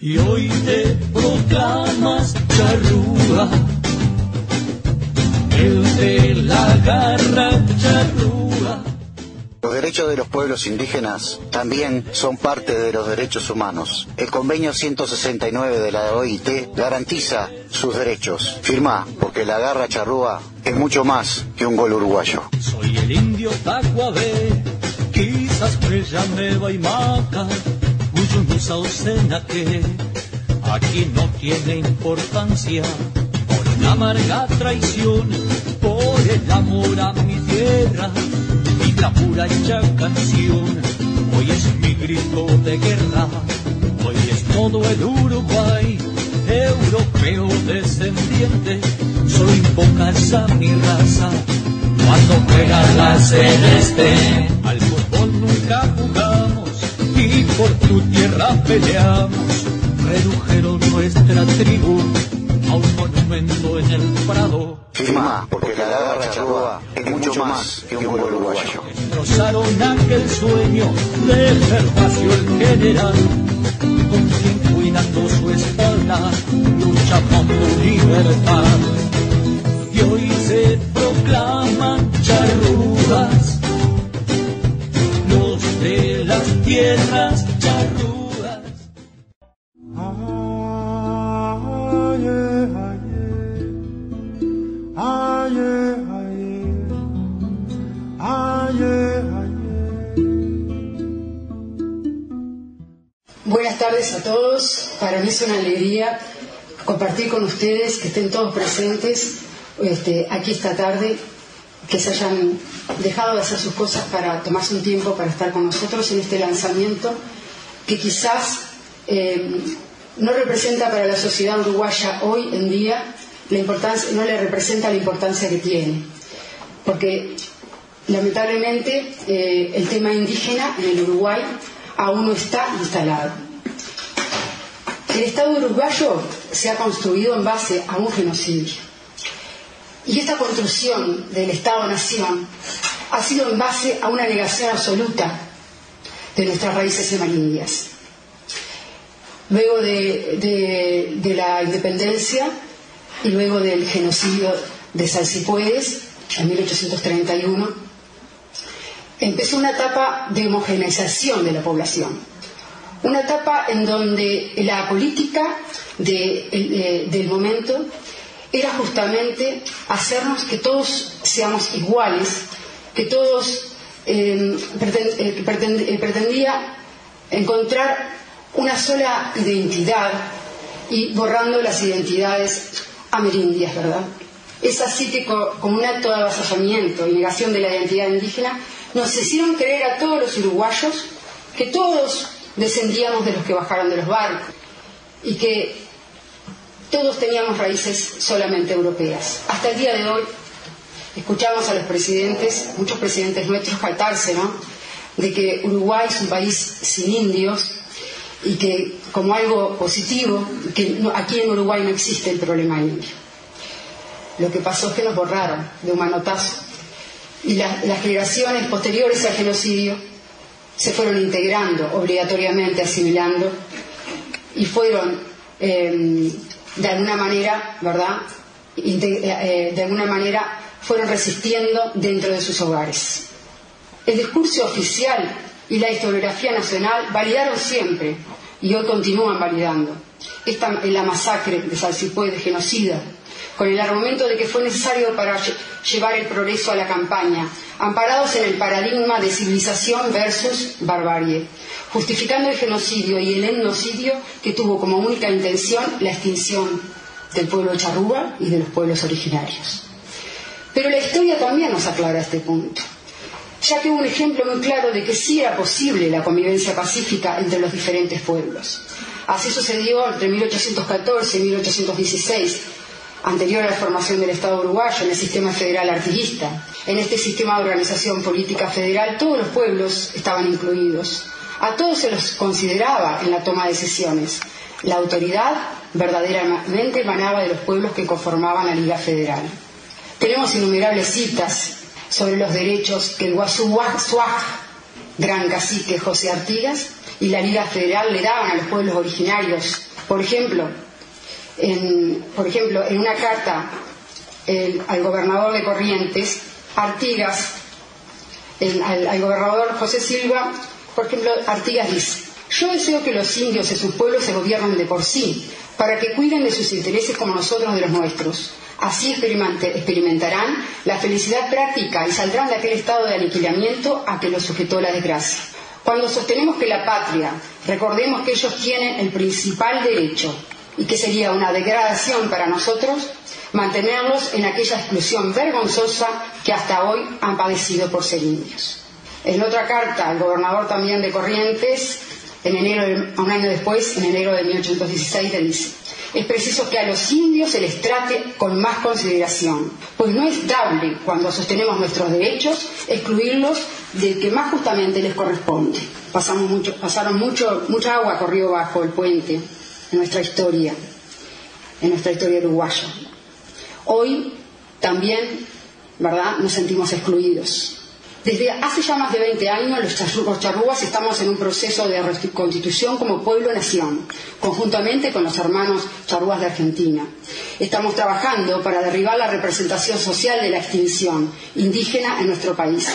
Y hoy te proclamas charrúa, el de la garra charrúa. Los derechos de los pueblos indígenas también son parte de los derechos humanos. El convenio 169 de la OIT garantiza sus derechos. Firmá, porque la garra charrúa es mucho más que un gol uruguayo. Soy el indio tacuabé, quizás me llame Baimaca, cuyo musaucena que aquí no tiene importancia, por una amarga traición, por el amor a mi tierra, y la pura hecha canción. Hoy es mi grito de guerra, hoy es todo el Uruguay, europeo descendiente, soy pocas a mi raza. Cuando juega la celeste, al fútbol nunca jugamos, y por tu tierra peleamos. Redujeron nuestra tribu a un monumento en el Prado. Firmá, porque la garra charrúa es mucho más que un gol uruguayo. Destrozaron aquel sueño del Gervasio el general, con quien cuidando su espalda lucha por tu libertad. Y hoy se proclaman charrúas, los de las tierras charrúas. Buenas tardes a todos. Para mí es una alegría compartir con ustedes, que estén todos presentes aquí esta tarde, que se hayan dejado de hacer sus cosas para tomarse un tiempo para estar con nosotros en este lanzamiento que quizás no representa para la sociedad uruguaya hoy en día la importancia, no le representa la importancia que tiene, porque lamentablemente el tema indígena en el Uruguay aún no está instalado. El Estado uruguayo se ha construido en base a un genocidio. Y esta construcción del Estado-Nación ha sido en base a una negación absoluta de nuestras raíces amerindias. Luego de la independencia y luego del genocidio de Salsipuedes en 1831, empezó una etapa de homogeneización de la población, una etapa en donde la política del momento era justamente hacernos que todos seamos iguales, que todos pretendía encontrar una sola identidad y borrando las identidades amerindias, ¿verdad? Es así que con un acto de avasallamiento y negación de la identidad indígena nos hicieron creer a todos los uruguayos que todos descendíamos de los que bajaron de los barcos y que todos teníamos raíces solamente europeas. Hasta el día de hoy escuchamos a los presidentes, muchos presidentes nuestros, jactarse, ¿no?, de que Uruguay es un país sin indios y que como algo positivo, que aquí en Uruguay no existe el problema indio. Lo que pasó es que nos borraron de un manotazo y las generaciones posteriores al genocidio se fueron integrando obligatoriamente, asimilando, y fueron de alguna manera, ¿verdad?, de alguna manera fueron resistiendo dentro de sus hogares. El discurso oficial y la historiografía nacional validaron siempre, y hoy continúan validando, la masacre de Salsipuedes, genocida, con el argumento de que fue necesario para llevar el progreso a la campaña, amparados en el paradigma de civilización versus barbarie, justificando el genocidio y el etnocidio que tuvo como única intención la extinción del pueblo charrúa y de los pueblos originarios. Pero la historia también nos aclara este punto, ya que hubo un ejemplo muy claro de que sí era posible la convivencia pacífica entre los diferentes pueblos. Así sucedió entre 1814 y 1816, anterior a la formación del Estado uruguayo en el sistema federal artiguista. En este sistema de organización política federal todos los pueblos estaban incluidos. A todos se los consideraba en la toma de decisiones. La autoridad verdaderamente emanaba de los pueblos que conformaban la Liga Federal. Tenemos innumerables citas sobre los derechos que el Guazú Suaj, gran cacique José Artigas, y la Liga Federal le daban a los pueblos originarios. Por ejemplo, en una carta al gobernador de Corrientes, Artigas, al gobernador José Silva, por ejemplo, Artigas dice: yo deseo que los indios y sus pueblos se gobiernen de por sí, para que cuiden de sus intereses como nosotros de los nuestros. Así experimentarán la felicidad práctica y saldrán de aquel estado de aniquilamiento a que los sujetó la desgracia. Cuando sostenemos que la patria, recordemos que ellos tienen el principal derecho y que sería una degradación para nosotros mantenerlos en aquella exclusión vergonzosa que hasta hoy han padecido por ser indios. En otra carta al gobernador también de Corrientes, un año después, en enero de 1816, le dice: es preciso que a los indios se les trate con más consideración, pues no es dable, cuando sostenemos nuestros derechos, excluirlos del que más justamente les corresponde. Mucha agua corrió bajo el puente en nuestra historia uruguaya. Hoy también, ¿verdad?, nos sentimos excluidos. Desde hace ya más de 20 años los charrúas estamos en un proceso de reconstitución como pueblo-nación, conjuntamente con los hermanos charrúas de Argentina. Estamos trabajando para derribar la representación social de la extinción indígena en nuestro país,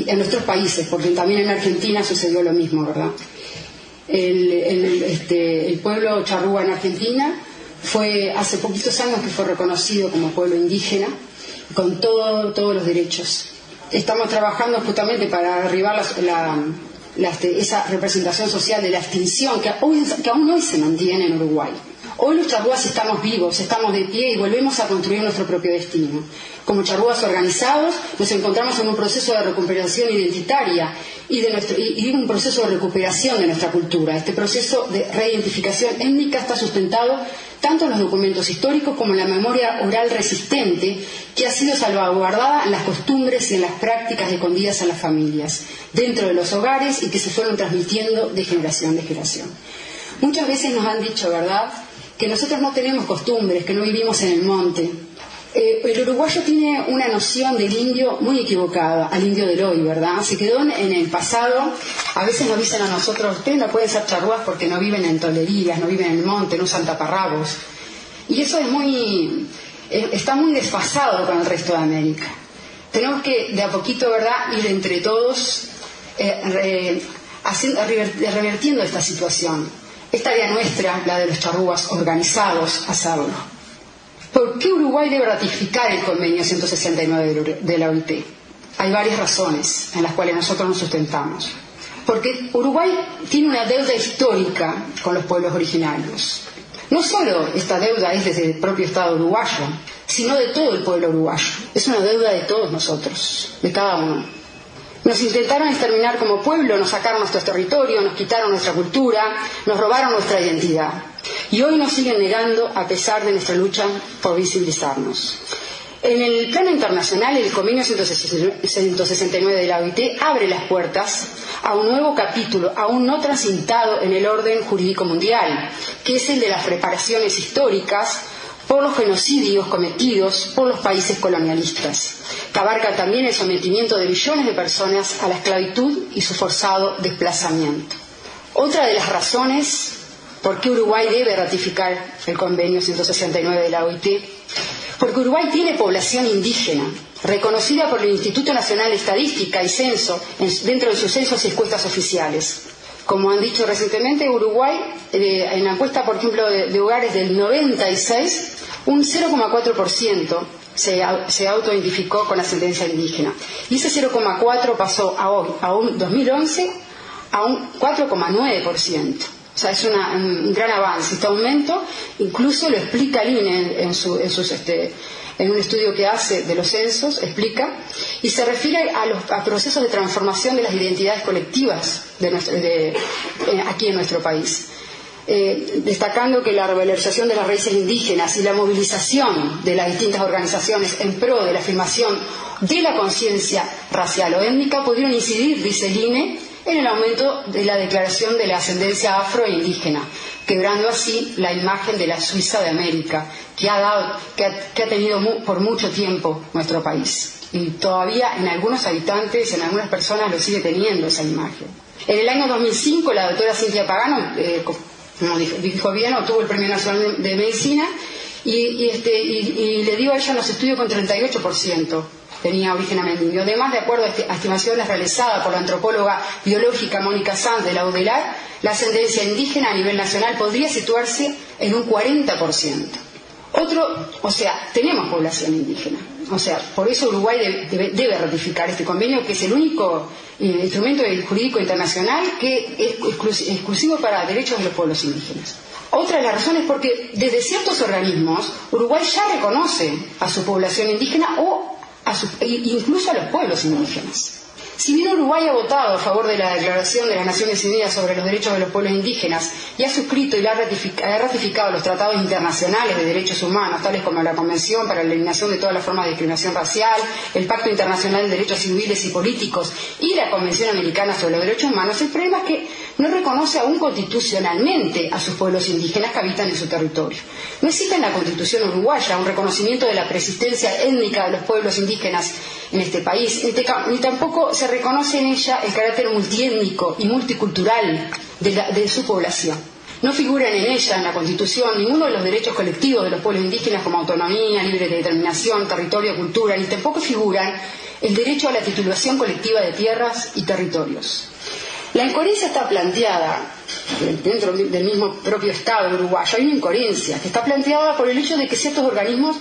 en nuestros países, porque también en Argentina sucedió lo mismo, ¿verdad? El pueblo charrúa en Argentina fue hace poquitos años que fue reconocido como pueblo indígena, con todos los derechos. Estamos trabajando justamente para derribar esa representación social de la extinción que aún hoy se mantiene en Uruguay. Hoy los charrúas estamos vivos, estamos de pie y volvemos a construir nuestro propio destino. Como charrúas organizados nos encontramos en un proceso de recuperación identitaria y un proceso de recuperación de nuestra cultura. Este proceso de reidentificación étnica está sustentado tanto en los documentos históricos como en la memoria oral resistente que ha sido salvaguardada en las costumbres y en las prácticas escondidas en las familias, dentro de los hogares y que se fueron transmitiendo de generación en generación. Muchas veces nos han dicho, ¿verdad?, que nosotros no tenemos costumbres, que no vivimos en el monte. El uruguayo tiene una noción del indio muy equivocada, al indio del hoy, ¿verdad? Se quedó en el pasado. A veces nos dicen a nosotros: ustedes no pueden ser charrúas porque no viven en tolerías, no viven en el monte, no usan taparrabos. Y eso está muy desfasado con el resto de América. Tenemos que, de a poquito, ¿verdad?, ir entre todos revertiendo esta situación. Es tarea nuestra, la de los charrúas organizados, hacerlo. ¿Por qué Uruguay debe ratificar el convenio 169 de la OIT? Hay varias razones en las cuales nosotros nos sustentamos. Porque Uruguay tiene una deuda histórica con los pueblos originarios. No solo esta deuda es desde el propio Estado uruguayo, sino de todo el pueblo uruguayo. Es una deuda de todos nosotros, de cada uno. Nos intentaron exterminar como pueblo, nos sacaron nuestros territorios, nos quitaron nuestra cultura, nos robaron nuestra identidad. Y hoy nos siguen negando a pesar de nuestra lucha por visibilizarnos. En el plano internacional, el convenio 169 de la OIT abre las puertas a un nuevo capítulo aún no transitado en el orden jurídico mundial, que es el de las reparaciones históricas por los genocidios cometidos por los países colonialistas, que abarca también el sometimiento de millones de personas a la esclavitud y su forzado desplazamiento. Otra de las razones por qué Uruguay debe ratificar el convenio 169 de la OIT, porque Uruguay tiene población indígena, reconocida por el Instituto Nacional de Estadística y Censo dentro de sus censos y encuestas oficiales. Como han dicho recientemente, Uruguay, en la encuesta, por ejemplo, de hogares del 96, un 0,4% se autoidentificó con ascendencia indígena. Y ese 0,4 pasó a un 2011 a un 4,9%. O sea, es un gran avance. Este aumento incluso lo explica el INE en un estudio que hace de los censos, explica, y se refiere a procesos de transformación de las identidades colectivas aquí en nuestro país. Destacando que la revalorización de las raíces indígenas y la movilización de las distintas organizaciones en pro de la afirmación de la conciencia racial o étnica pudieron incidir, dice el INE, en el aumento de la declaración de la ascendencia afro e indígena, quebrando así la imagen de la Suiza de América que ha tenido por mucho tiempo nuestro país. Y todavía en algunos habitantes, en algunas personas lo sigue teniendo esa imagen. En el año 2005 la doctora Cintia Pagano, como dijo bien, obtuvo el Premio Nacional de Medicina y le dio a ella los estudios con 38%. Tenía origen amerindio. Además, de acuerdo a estimaciones realizadas por la antropóloga biológica Mónica Sanz de la UDELAR, la ascendencia indígena a nivel nacional podría situarse en un 40%. Tenemos población indígena. Por eso Uruguay debe ratificar este convenio, que es el único instrumento jurídico internacional que es exclusivo para derechos de los pueblos indígenas. Otra de las razones es porque desde ciertos organismos Uruguay ya reconoce a su población indígena o incluso a los pueblos indígenas. Si bien Uruguay ha votado a favor de la Declaración de las Naciones Unidas sobre los Derechos de los Pueblos Indígenas y ha suscrito y ha ratificado los tratados internacionales de derechos humanos, tales como la Convención para la Eliminación de todas las formas de discriminación racial, el Pacto Internacional de Derechos Civiles y Políticos y la Convención Americana sobre los Derechos Humanos, el problema es que no reconoce aún constitucionalmente a sus pueblos indígenas que habitan en su territorio. No existe en la Constitución uruguaya un reconocimiento de la persistencia étnica de los pueblos indígenas en este país, ni tampoco se reconoce en ella el carácter multiétnico y multicultural de su población. No figuran en ella, en la Constitución, ninguno de los derechos colectivos de los pueblos indígenas como autonomía, libre determinación, territorio, cultura, ni tampoco figuran el derecho a la titulación colectiva de tierras y territorios. La incoherencia está planteada dentro del mismo propio Estado uruguayo. Hay una incoherencia que está planteada por el hecho de que ciertos organismos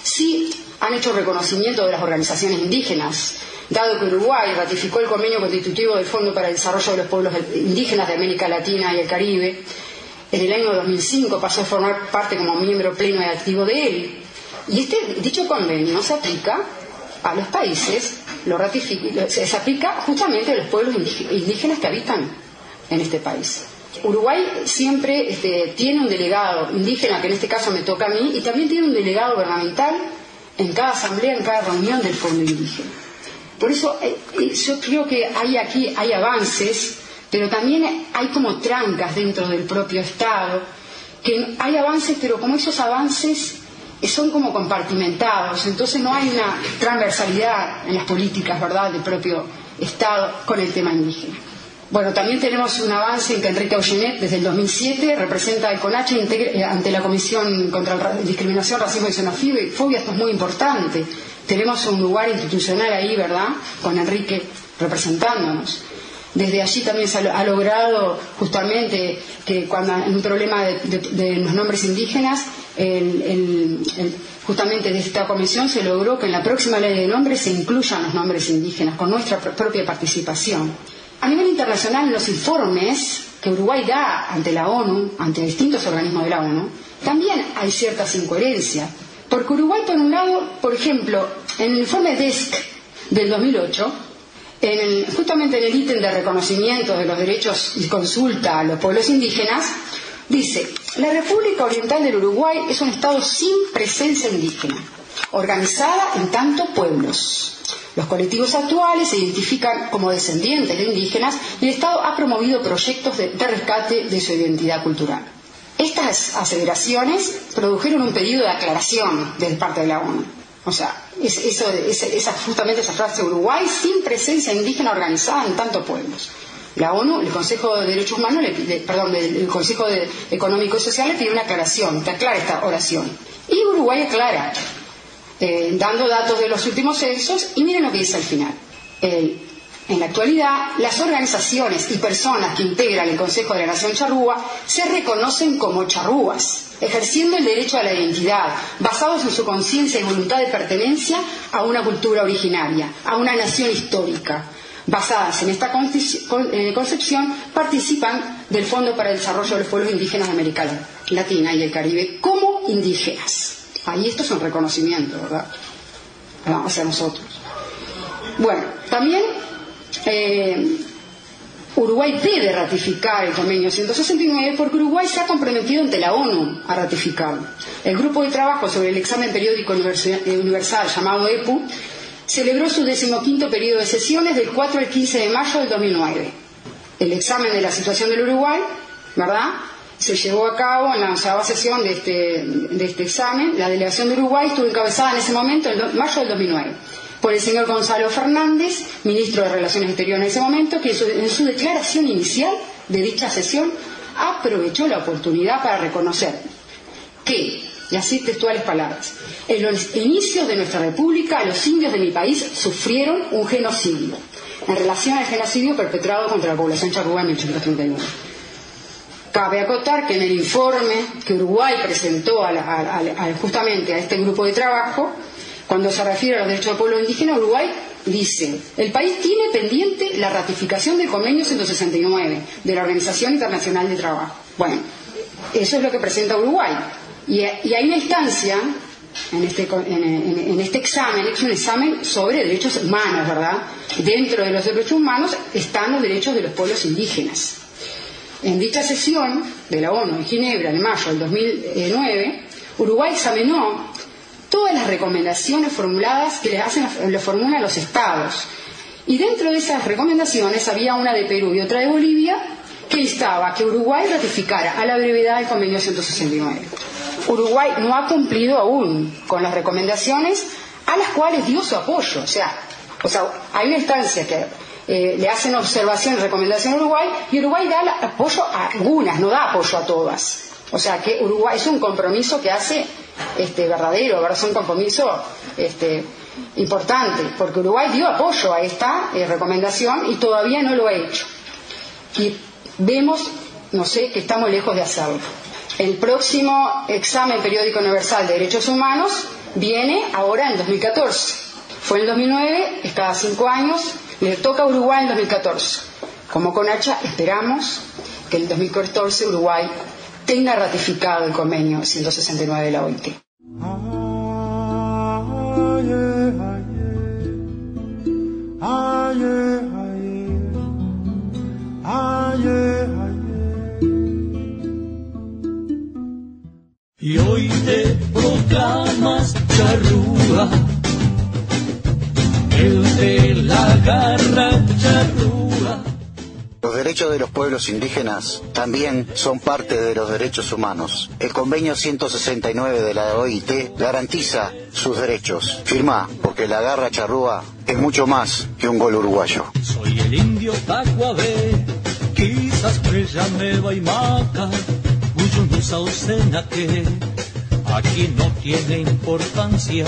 sí han hecho reconocimiento de las organizaciones indígenas, dado que Uruguay ratificó el convenio constitutivo del Fondo para el Desarrollo de los Pueblos Indígenas de América Latina y el Caribe. En el año 2005 pasó a formar parte como miembro pleno y activo de él. Y dicho convenio se aplica a los países, se aplica justamente a los pueblos indígenas que habitan en este país. Uruguay siempre tiene un delegado indígena, que en este caso me toca a mí, y también tiene un delegado gubernamental en cada asamblea, en cada reunión del pueblo indígena. Por eso yo creo que hay avances, pero también hay como trancas dentro del propio Estado, que hay avances, pero como esos avances son como compartimentados, entonces no hay una transversalidad en las políticas, ¿verdad?, del propio Estado con el tema indígena. Bueno, también tenemos un avance en que Enrique Augenet, desde el 2007, representa el CONACHE ante la Comisión contra la Discriminación, Racismo y Xenofobia. Esto es muy importante. Tenemos un lugar institucional ahí, ¿verdad?, con Enrique representándonos. Desde allí también se ha logrado justamente que cuando hay un problema de los nombres indígenas, justamente de esta comisión se logró que en la próxima ley de nombres se incluyan los nombres indígenas con nuestra propia participación. A nivel internacional, en los informes que Uruguay da ante la ONU, ante distintos organismos de la ONU, también hay ciertas incoherencias. Porque Uruguay, por un lado, por ejemplo, en el informe DESC del 2008, justamente en el ítem de reconocimiento de los derechos y consulta a los pueblos indígenas, dice: la República Oriental del Uruguay es un Estado sin presencia indígena, organizada en tantos pueblos. Los colectivos actuales se identifican como descendientes de indígenas y el Estado ha promovido proyectos de rescate de su identidad cultural. Estas aseveraciones produjeron un pedido de aclaración de parte de la ONU. O sea, justamente esa frase: Uruguay sin presencia indígena organizada en tantos pueblos. La ONU, el Consejo de Derechos Humanos, el Consejo Económico y Social le pide una aclaración, que aclare esta oración. Y Uruguay aclara, dando datos de los últimos censos, y miren lo que dice al final. En la actualidad, las organizaciones y personas que integran el Consejo de la Nación Charrúa se reconocen como charrúas, ejerciendo el derecho a la identidad, basados en su conciencia y voluntad de pertenencia a una cultura originaria, a una nación histórica. Basadas en esta concepción, participan del Fondo para el Desarrollo de los Pueblos Indígenas de América Latina y el Caribe como indígenas. Ahí esto es un reconocimiento, ¿verdad? Hacia nosotros. Bueno, también Uruguay debe ratificar el convenio 169 porque Uruguay se ha comprometido ante la ONU a ratificarlo. El grupo de trabajo sobre el examen periódico universal llamado EPU celebró su 15º periodo de sesiones del 4 al 15 de mayo del 2009. El examen de la situación del Uruguay, ¿verdad?, se llevó a cabo en la 11ª sesión de este examen. La delegación de Uruguay estuvo encabezada en ese momento, en mayo del 2009, por el señor Gonzalo Fernández, ministro de Relaciones Exteriores en ese momento, que en su declaración inicial de dicha sesión aprovechó la oportunidad para reconocer que, y así textuales palabras, en los inicios de nuestra república los indios de mi país sufrieron un genocidio en relación al genocidio perpetrado contra la población charrúa en 1831. Cabe acotar que en el informe que Uruguay presentó justamente a este grupo de trabajo, cuando se refiere a los derechos del pueblo indígena, Uruguay dice: el país tiene pendiente la ratificación del convenio 169 de la Organización Internacional de Trabajo. Bueno, eso es lo que presenta Uruguay. Y hay una instancia en este examen, es un examen sobre derechos humanos, ¿verdad? Dentro de los derechos humanos están los derechos de los pueblos indígenas. En dicha sesión de la ONU en Ginebra, en mayo del 2009, Uruguay examinó todas las recomendaciones formuladas que le formulan los estados. Y dentro de esas recomendaciones había una de Perú y otra de Bolivia que instaba a que Uruguay ratificara a la brevedad el convenio 169. Uruguay no ha cumplido aún con las recomendaciones a las cuales dio su apoyo. O sea, hay una instancia que le hacen observación y recomendación a Uruguay, y Uruguay da apoyo a algunas, no da apoyo a todas. O sea que Uruguay es un compromiso que hace verdadero, ¿verdad? Es un compromiso importante, porque Uruguay dio apoyo a esta recomendación y todavía no lo ha hecho. Y vemos, no sé, que estamos lejos de hacerlo. El próximo examen periódico universal de derechos humanos viene ahora en 2014. Fue en 2009, es cada 5 años, le toca a Uruguay en 2014. Como CONACHA esperamos que en 2014 Uruguay tenga ratificado el convenio 169 de la OIT. Y hoy te proclamas charrúa, el de la garra charrúa. Los derechos de los pueblos indígenas también son parte de los derechos humanos. El convenio 169 de la OIT garantiza sus derechos. Firmá, porque la garra charrúa es mucho más que un gol uruguayo. Soy el indio Tacuabé, quizás me llame Baimaca, Uyunusa o Senaque. Aquí no tiene importancia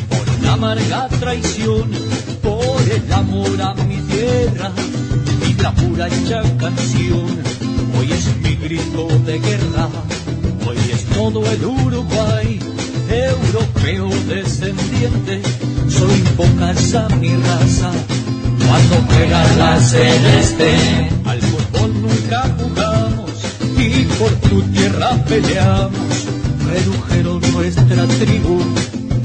por una amarga traición, por el amor a mi tierra y la pura hecha canción. Hoy es mi grito de guerra, hoy es todo el Uruguay, europeo descendiente, soy pocas a mi raza. Cuando juega la celeste, al fútbol nunca jugamos y por tu tierra peleamos. Redujeron nuestra tribu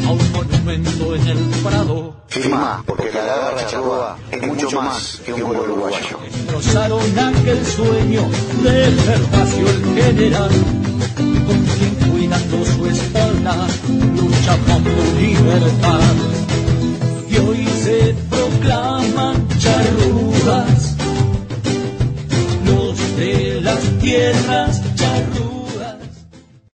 a un monumento en el Prado. Firma, porque la garra charrúa es mucho más que un gol uruguayo. Destrozaron aquel sueño del Gervasio el general, con quien cuidando su espalda lucha por tu libertad. Y hoy se proclaman charrúas los de las tierras